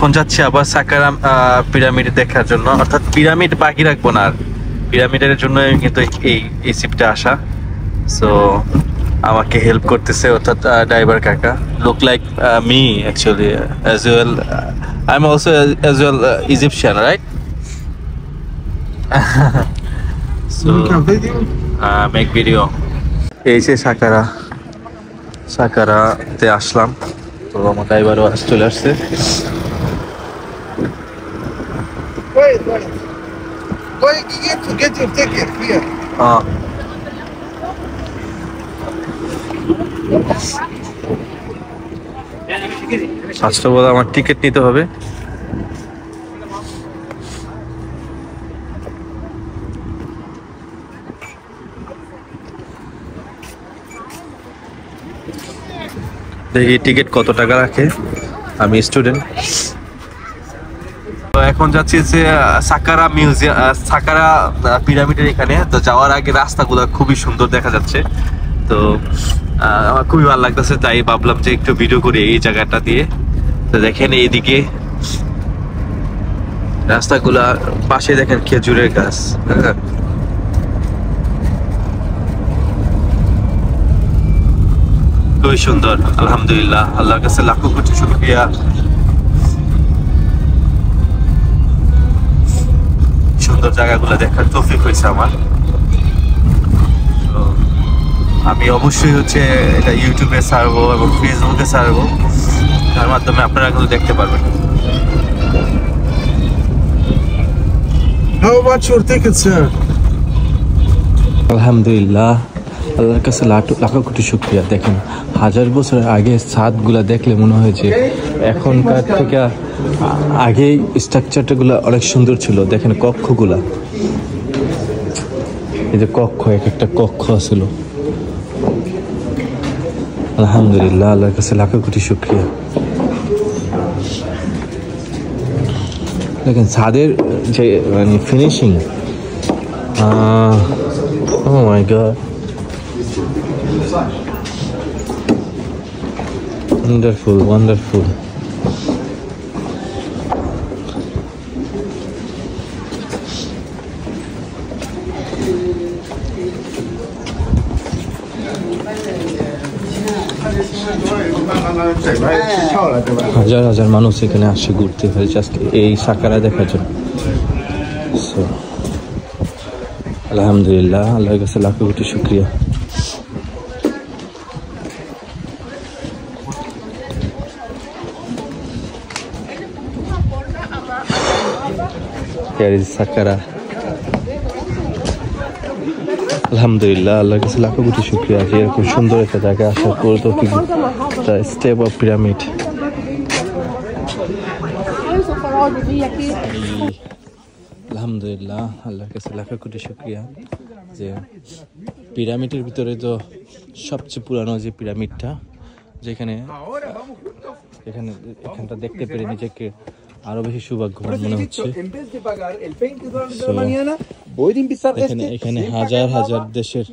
এখন যাচ্ছি আবার সাকারা পিরামিড দেখার জন্য, অর্থাৎ পিরামিড বাকি রাখবো না আর, পিরামিডের জন্য কিন্তু এই শিপটা আসা। সো আমাকে হেল্প করতেছে অর্থাৎ ড্রাইভার কাকা, look like me actually as well, I am also as well Egyptian, right? So make video. এই যে সাকারাতে আসলাম, তো আমার ড্রাইভারও চলে আসছে। ফার্স্ট অফ অল আমার টিকিট নিতে হবে। দেখি টিকিট কত টাকা রাখে, আমি স্টুডেন্ট। তো এখন যাচ্ছি যে সাকারা মিউজিয়াম, সাকারা পিরামিডের এখানে। তো যাওয়ার আগে রাস্তাগুলো খুবই সুন্দর দেখা যাচ্ছে, তো আমার খুবই ভালো লাগতেছে, তাই ভাবলাম যে একটু ভিডিও করি এই জায়গাটা দিয়ে। তো দেখেন এইদিকে রাস্তাগুলা, পাশে দেখেন খেজুরের গাছ। খুবই সুন্দর, আলহামদুলিল্লাহ, আল্লাহর কাছে লাখো কোটি শুকরিয়া। সুন্দর জায়গাগুলো দেখার তৌফিক হয়েছে আমার। তো আমি অবশ্যই হচ্ছে এটা ইউটিউবে ছাড়বো এবং ফেসবুকে ছাড়বো, তার মাধ্যমে আপনারা কিন্তু দেখতে পারবেন। আলহামদুলিল্লাহ, আল্লাহর কাছে লাখো কোটি শুকরিয়া। দেখেন হাজার বছর আগে ছাদগুলা দেখলে মনে হয় যে এখনকার থেকে আগেই স্ট্রাকচারগুলো অনেক সুন্দর ছিল। দেখেন কক্ষগুলা, এই যে কক্ষ, এক একটা কক্ষ ছিল। আলহামদুলিল্লাহ, আল্লাহর কাছে লাখো কোটি শুকরিয়া। দেখেন ছাদের যে মানে finishing, oh my god, wonderful, wonderful. হাজার হাজার মানুষ এখানে আসে ঘুরতে পারে আজকে এই সাকারা দেখার জন্য। আলহামদুলিল্লাহ, আল্লাহর কাছে লাখো কোটি শুকরিয়া। Here is Saqqara. আলহামদুলিল্লাহ, আল্লাহর কাছে লাখো কোটি শুকরিয়া যে এরকম সুন্দর একটা জায়গা আসার পর তো স্টেপ অফ পিরামিড। আলহামদুলিল্লাহ, আল্লাহর কাছে লাখো কোটি শুকরিয়া যে পিরামিডের ভিতরে তো সবচেয়ে পুরানো যে পিরামিডটা, যেখানে এখানটা দেখতে পেরে নিজেকে আরো বেশি সৌভাগ্যবান মনে হচ্ছে। এখানে হাজার হাজার দেশের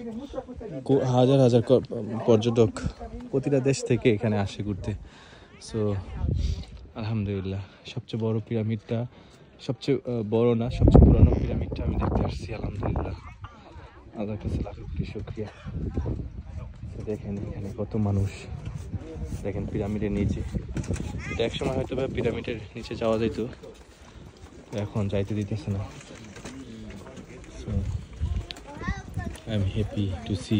হাজার হাজার পর্যটক প্রতিটা দেশ থেকে এখানে আসে ঘুরতে। সো আলহামদুলিল্লাহ, সবচেয়ে বড় পিরামিডটা, সবচেয়ে বড় না, সবচেয়ে পুরানো পিরামিডটা আমি দেখতে আসছি। আলহামদুলিল্লাহ, আল্লাহর কাছে লাখো কোটি শুকরিয়া। দেখেন এখানে কত মানুষ, দেখেন পিরামিডের নিচে। এটা একসময় হয়তো বা পিরামিডের নিচে যাওয়া যেত, এখন যাইতে দিতেছে না। So I am happy to see.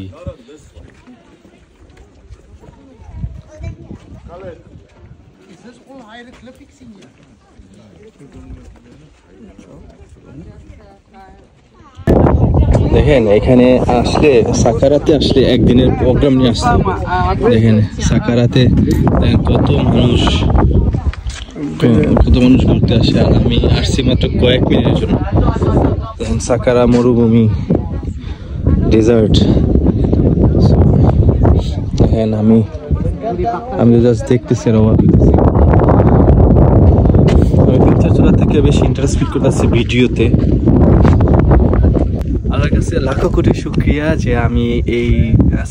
দেখেন এখানে আসলে, সাকারাতে আসলে একদিনের প্রোগ্রাম নিয়ে আসছে। দেখেন সাকারাতে কত মানুষ ঘুরতে আসে, আর আমি আসছি মাত্র কয়েক মিনিটের জন্য। দেখেন সাকারা মরুভূমি, ডেজার্ট। দেখেন আমি জাস্ট দেখতেছি আর অবাক হইতেছি। আমি পিকচার তোলা থেকে বেশি ইন্টারেস্ট ফিল করতেছি ভিডিওতে। আল্লাহর কাছে লাখো কোটি শুকরিয়া যে আমি এই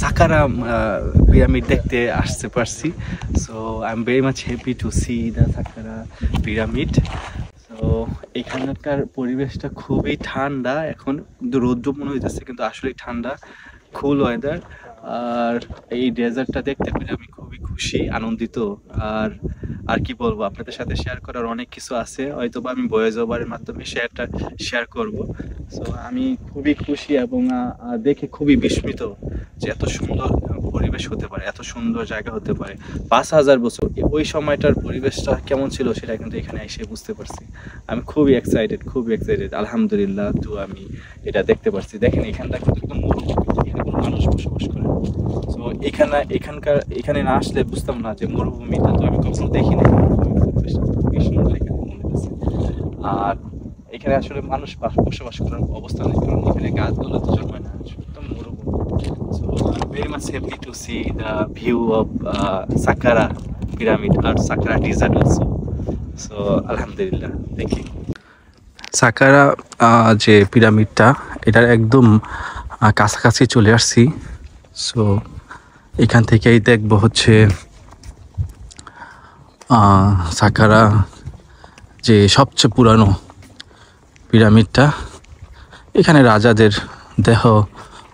সাকারা পিরামিড দেখতে আসতে পারছি। So I am very much happy to see the Saqqara pyramid. তো এখানকার পরিবেশটা খুবই ঠান্ডা, এখন কিন্তু রৌদ্র মনে হইতেছে কিন্তু আসলেই ঠান্ডা, কুল ওয়েদার। আর এই ডেজার্টটা দেখতে পেরে আমি খুবই খুশি, আনন্দিত। আর কি বলবো, আপনাদের সাথে শেয়ার করার অনেক কিছু আছে, হয়তো বা আমি ভয়েস ওভারের মাধ্যমে শেয়ার করব। সো আমি খুবই খুশি এবং দেখে খুবই বিস্মিত যে এত সুন্দর পরিবেশ হতে পারে, এত সুন্দর জায়গা হতে পারে। 5000 বছর ওই সময়টার পরিবেশটা কেমন ছিল সেটা কিন্তু এখানে এসে বুঝতে পারছি। আমি খুবই এক্সাইটেড, আলহামদুলিল্লাহ। তো আমি এটা দেখতে পারছি। দেখেন এখানটা কিন্তু মানুষ বসবাস করে। তো এখানে না আসলে বুঝতাম না যে মরুভূমিটা তো আমি কখনো দেখিনি। আর এখানে আসলে মানুষ বসবাস করার অবস্থা নেই, কারণ এখানে গাছগুলো তো জন্মায় না, একদম মরুভূমি। So I am very much happy to see the view of Saqqara pyramid আর সাকারা ডেজার্ট অলসো। সো আলহামদুলিল্লাহ। দেখি সাকারা যে পিরামিডটা, এটার একদম কাছাকাছি চলে আসছি। সো এখান থেকেই দেখবো হচ্ছে সাকারা যে সবচেয়ে পুরানো পিরামিডটা। এখানে রাজাদের দেহ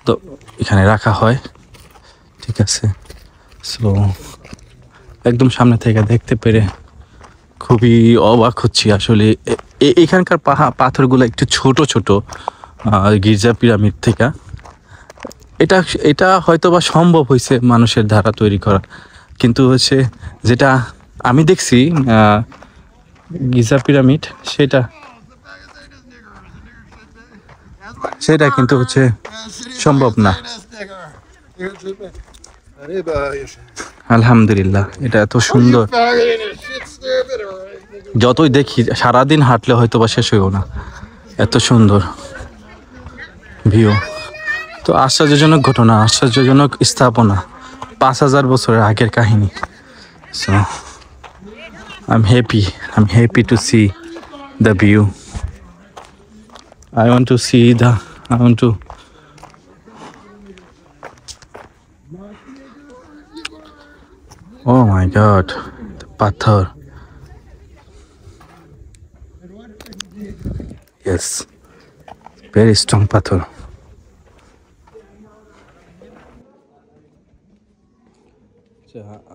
তো এখানে রাখা হয়, ঠিক আছে। সো একদম সামনে থেকে দেখতে পেরে খুবই অবাক হচ্ছি আসলে। এখানকার পাথরগুলো একটু ছোট ছোট গির্জা পিরামিড থেকে। এটা হয়তো বা সম্ভব হয়েছে মানুষের দ্বারা তৈরি করা, কিন্তু হচ্ছে যেটা আমি দেখছি গিজা পিরামিড, সেটা কিন্তু হচ্ছে সম্ভব না। আলহামদুলিল্লাহ, এটা এত সুন্দর, যতই দেখি সারাদিন হাঁটলে হয়তো বা শেষ হইব না, এত সুন্দর ভিউ। তো আশ্চর্যজনক ঘটনা, আশ্চর্যজনক স্থাপনা, 5000 বছরের আগের কাহিনী। So I'm happy to see the view. I want to oh my god, the pathar. Yes, very strong pathar.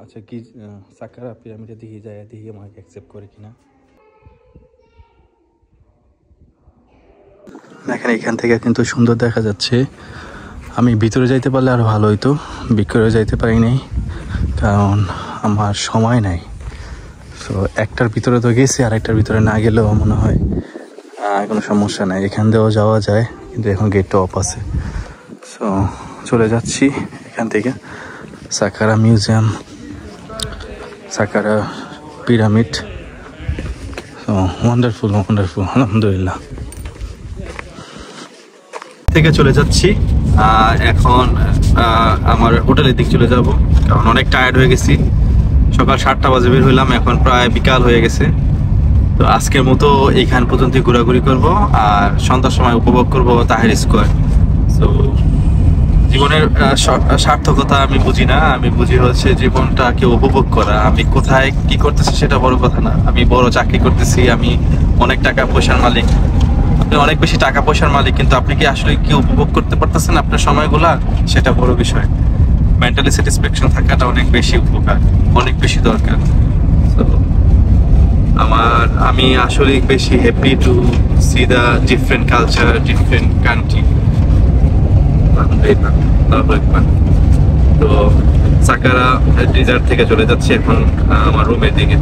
আচ্ছা কি সাকারা পিরামিডে দেখি যায়, দেখি আমাকে অ্যাকসেপ্ট করে কিনা। দেখেন এখান থেকে কিন্তু সুন্দর দেখা যাচ্ছে। আমি ভিতরে যাইতে পারলে আরো ভালো হইতো, ভিতরে যাইতে পারি নাই কারণ আমার সময় নাই। সো একটার ভিতরে তো গেছি, আর একটার ভিতরে না গেলেও মনে হয় কোনো সমস্যা নাই, এখান দিয়েও যাওয়া যায়, কিন্তু এখন গেটটা অফ আছে। সো চলে যাচ্ছি এখান থেকে। Saqqara museum, Saqqara pyramid, wonderful আলহামদুলিল্লাহ। থেকে চলে যাচ্ছি এখন আমার হোটেলের দিক চলে যাব, কারণ অনেক টায়ার্ড হয়ে গেছি। সকাল 7টা বাজে বের হইলাম, এখন প্রায় বিকাল হয়ে গেছে। তো আজকের মতো এইখান পর্যন্তই ঘোরাঘুরি করব, আর সন্ধ্যার সময় উপভোগ করব তাহির স্কোয়ার। তো জীবনের সার্থকতা আমি বুঝি না, আমি বুঝি হচ্ছে জীবনটাকে উপভোগ করা। আমি কোথায় কি করতেছি সেটা বড় কথা না, আমি বড় চাকরি করতেছি, আমি অনেক টাকা পয়সার মালিক, আপনি অনেক বেশি টাকা পয়সার মালিক, কিন্তু আপনি কি আসলে কি উপভোগ করতে পারতেছেন আপনার সময়গুলা, সেটা বড় বিষয়। মেন্টালি স্যাটিসফ্যাকশন থাকাটা অনেক বেশি উপকার, অনেক বেশি দরকার। আমি আসলে বেশি happy to see the different culture, different country. তো সাকারা ডেজার্ট থেকে চলে যাচ্ছি এখন আমার রুমের দিকে।